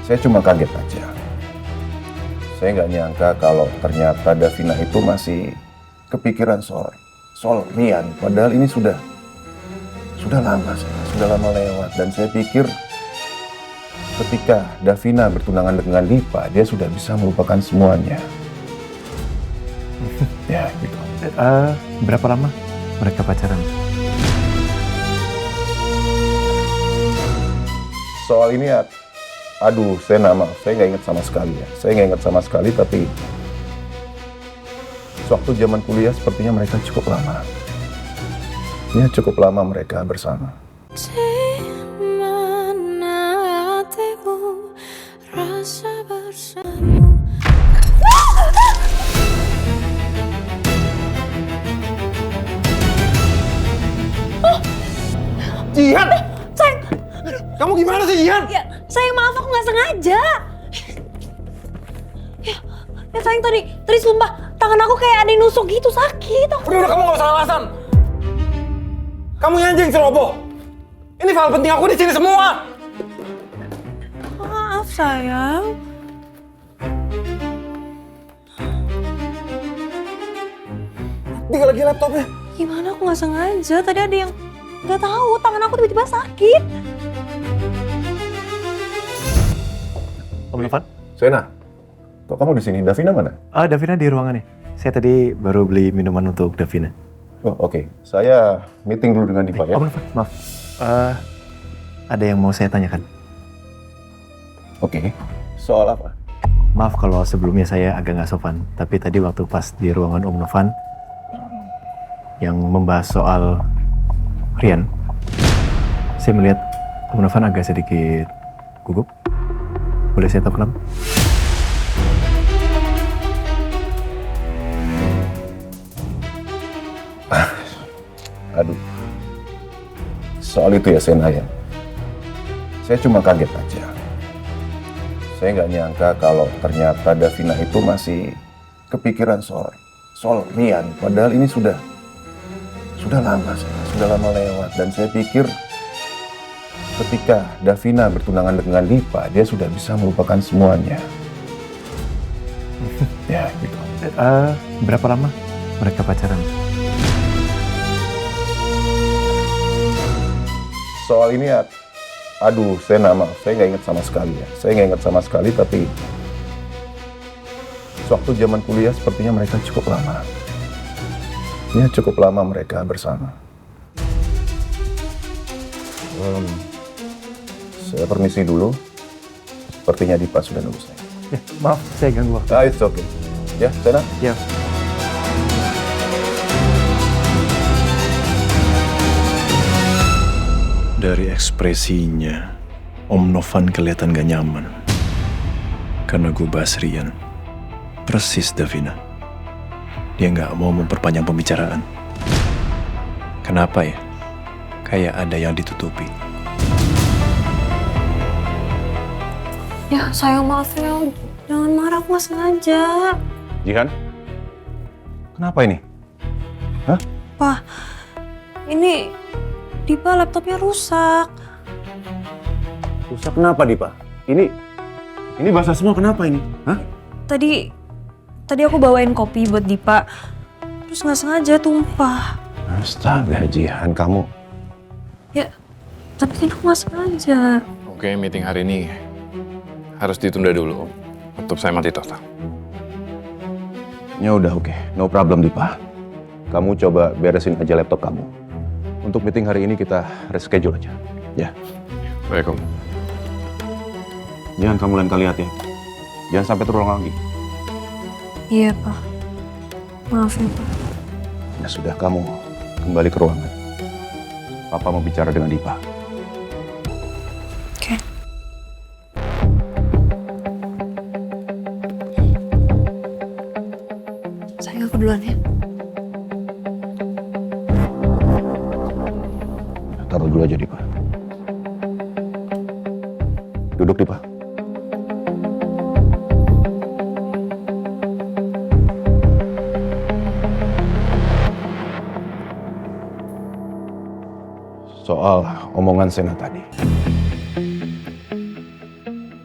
Saya cuma kaget aja. Saya nggak nyangka kalau ternyata Davina itu masih kepikiran soal Rian. Padahal ini sudah lama, sudah lama lewat. Dan saya pikir ketika Davina bertunangan dengan Dipa, dia sudah bisa melupakan semuanya. Ya, gitu. Berapa lama mereka pacaran? Soal ini ya, aduh, saya nggak ingat sama sekali ya. Saya nggak ingat sama sekali, tapi waktu zaman kuliah sepertinya mereka cukup lama. Ya, cukup lama mereka bersama. Jihan! Sayang! Kamu gimana sih, Jihan? Ya, sayang maaf aku nggak sengaja. Ya sayang tadi sumpah tangan aku kayak ada yang nusuk gitu, sakit. Udah, kamu nggak usah alasan. Kamu yang anjing ceroboh. Ini file penting aku di sini semua. Maaf sayang. Tinggal lagi laptopnya. Gimana aku nggak sengaja? Tadi ada yang nggak tahu tangan aku tiba-tiba sakit. Om Novan? Sena, kok kamu di sini? Davina mana? Davina di ruangan nih. Saya tadi baru beli minuman untuk Davina. Oh, oke. Saya meeting dulu dengan Dipa ya. Om Novan, maaf. Ada yang mau saya tanyakan. Oke. Soal apa? Maaf kalau sebelumnya saya agak nggak sopan. Tapi tadi waktu pas di ruangan Om Novan yang membahas soal Rian, saya melihat Om Novan agak sedikit gugup. Boleh saya tahu kenapa? Aduh. Soal itu ya, Sena ya. Saya cuma kaget aja. Saya nggak nyangka kalau ternyata Davina itu masih kepikiran soal Rian. Padahal ini sudah lama, sudah lama lewat. Dan saya pikir ketika Davina bertunangan dengan Dipa, dia sudah bisa melupakan semuanya. Ya, gitu. Berapa lama mereka pacaran? Soal ini ya, aduh, saya nggak ingat sama sekali ya. Saya nggak ingat sama sekali, tapi waktu zaman kuliah sepertinya mereka cukup lama. Ya, cukup lama mereka bersama. Saya permisi dulu. Sepertinya Dipa sudah nunggu saya. Ya, maaf, saya ganggu waktu. It's okay. Ya, Sena? Ya. Dari ekspresinya, Om Novan kelihatan gak nyaman. Karena gue bahas Rian. Persis Davina. Dia gak mau memperpanjang pembicaraan. Kenapa ya? Kayak ada yang ditutupi. Ya sayang maaf ya, jangan marah, aku nggak sengaja. Jihan? Kenapa ini? Hah? Pak, ini Dipa laptopnya rusak. Rusak kenapa, Dipa? Ini basah semua, kenapa ini? Hah? Tadi aku bawain kopi buat Dipa, terus nggak sengaja tumpah. Astaga, Jihan, kamu. Ya, tapi kan aku nggak sengaja. Oke, meeting hari ini harus ditunda dulu. Laptop saya mati total. Ya udah, oke. No problem, Dipa. Kamu coba beresin aja laptop kamu. Untuk meeting hari ini kita reschedule aja. Ya. Baik, Om. Jangan kamu lain kali hati. Jangan sampai terulang lagi. Iya, Pak. Maaf ya, Pak. Ya sudah, kamu kembali ke ruangan. Papa mau bicara dengan Dipa. Oke. Sayang aku duluan ya. Taruh dulu aja, Dipa. Duduk, Dipa. Soal omongan Sena tadi.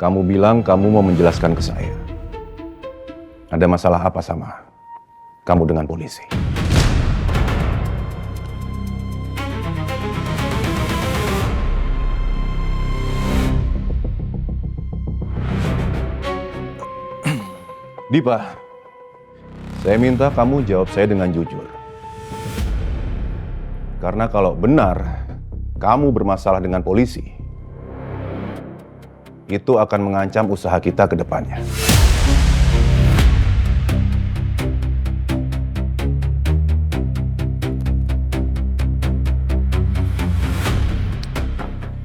Kamu bilang kamu mau menjelaskan ke saya. Ada masalah apa sama kamu dengan polisi? Dipa, saya minta kamu jawab saya dengan jujur. Karena kalau benar kamu bermasalah dengan polisi, itu akan mengancam usaha kita ke depannya.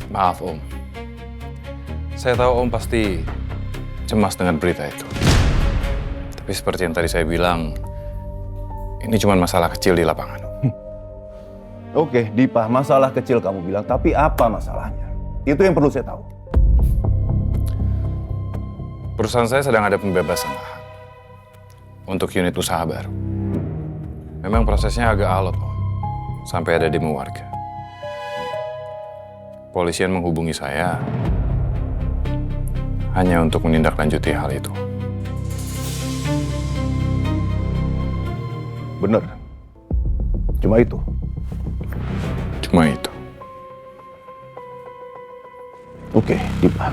Maaf Om. Saya tahu Om pasti cemas dengan berita itu. Tapi seperti yang tadi saya bilang, ini cuma masalah kecil di lapangan. Oke, Dipa, masalah kecil kamu bilang, tapi apa masalahnya? Itu yang perlu saya tahu. Perusahaan saya sedang ada pembebasan lahan untuk unit usaha baru. Memang prosesnya agak alot, Om. Sampai ada demo warga. Polisian menghubungi saya hanya untuk menindaklanjuti hal itu. Bener. Cuma itu. Cuma itu. Oke, Dipa.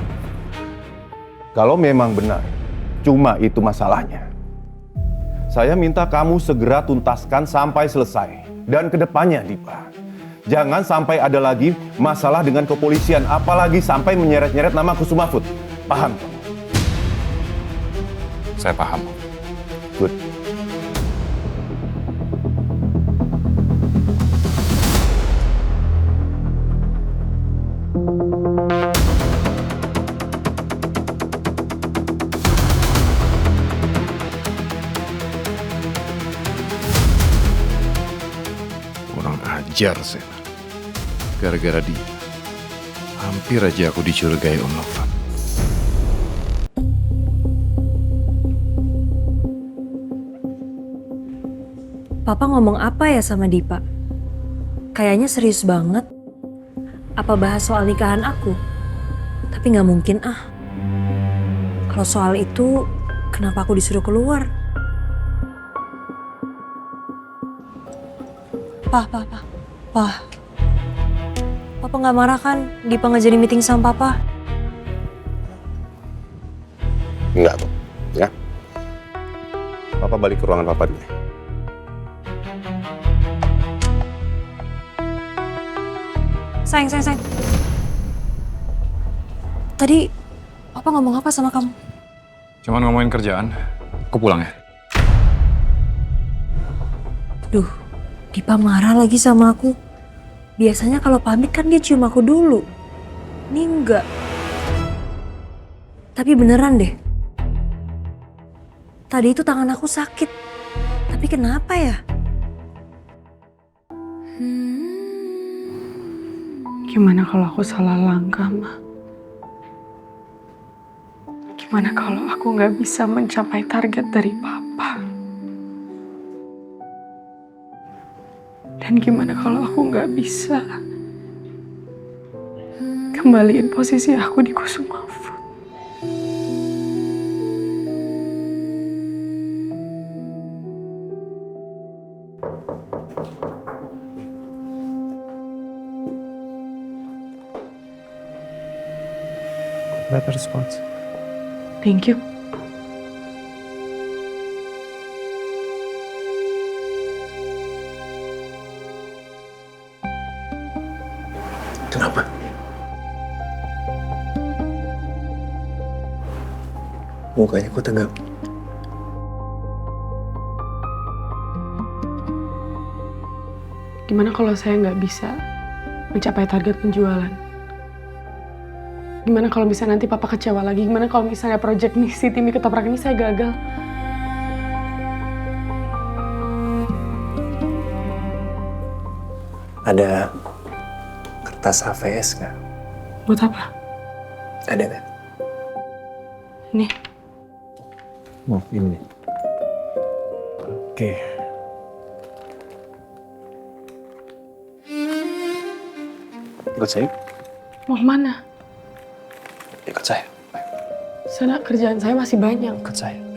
Kalau memang benar, cuma itu masalahnya. Saya minta kamu segera tuntaskan sampai selesai. Dan kedepannya, Dipa, jangan sampai ada lagi masalah dengan kepolisian, apalagi sampai menyeret-nyeret nama Kusuma Food. Paham? Saya paham. Good. Kurang ajar, Sena. Gara-gara dia, hampir aja aku dicurigai Om Novan. Papa ngomong apa ya sama Dipa? Kayaknya serius banget. Apa bahas soal nikahan aku? Tapi nggak mungkin ah. Kalau soal itu, kenapa aku disuruh keluar? Pa. Papa nggak marah kan? Dipa nggak jadi meeting sama Papa? Enggak tuh, ya. Papa balik ke ruangan Papa dulu. Sayang. Tadi Papa ngomong apa sama kamu? Cuman ngomongin kerjaan, aku pulang ya. Duh, Dipa marah lagi sama aku. Biasanya kalau pamit kan dia cium aku dulu. Ini enggak. Tapi beneran deh. Tadi itu tangan aku sakit. Tapi kenapa ya? Gimana kalau aku salah langkah, Ma? Gimana kalau aku nggak bisa mencapai target dari Papa? Dan gimana kalau aku nggak bisa kembaliin posisi aku di Kusuma Food? Better response. Thank you. Kenapa? Mukanya kok tegak? Gimana kalau saya nggak bisa mencapai target penjualan? Gimana kalau misalnya nanti Papa kecewa lagi? Gimana kalau misalnya project nih si Timmy ketoprak ini saya gagal? Ada kertas HVS nggak? Buat apa? Ada nggak? Nih. Oh, ini. Oke. Ikut saya. Mau kemana? Ikut saya. Sana kerjaan saya masih banyak. Ikut saya.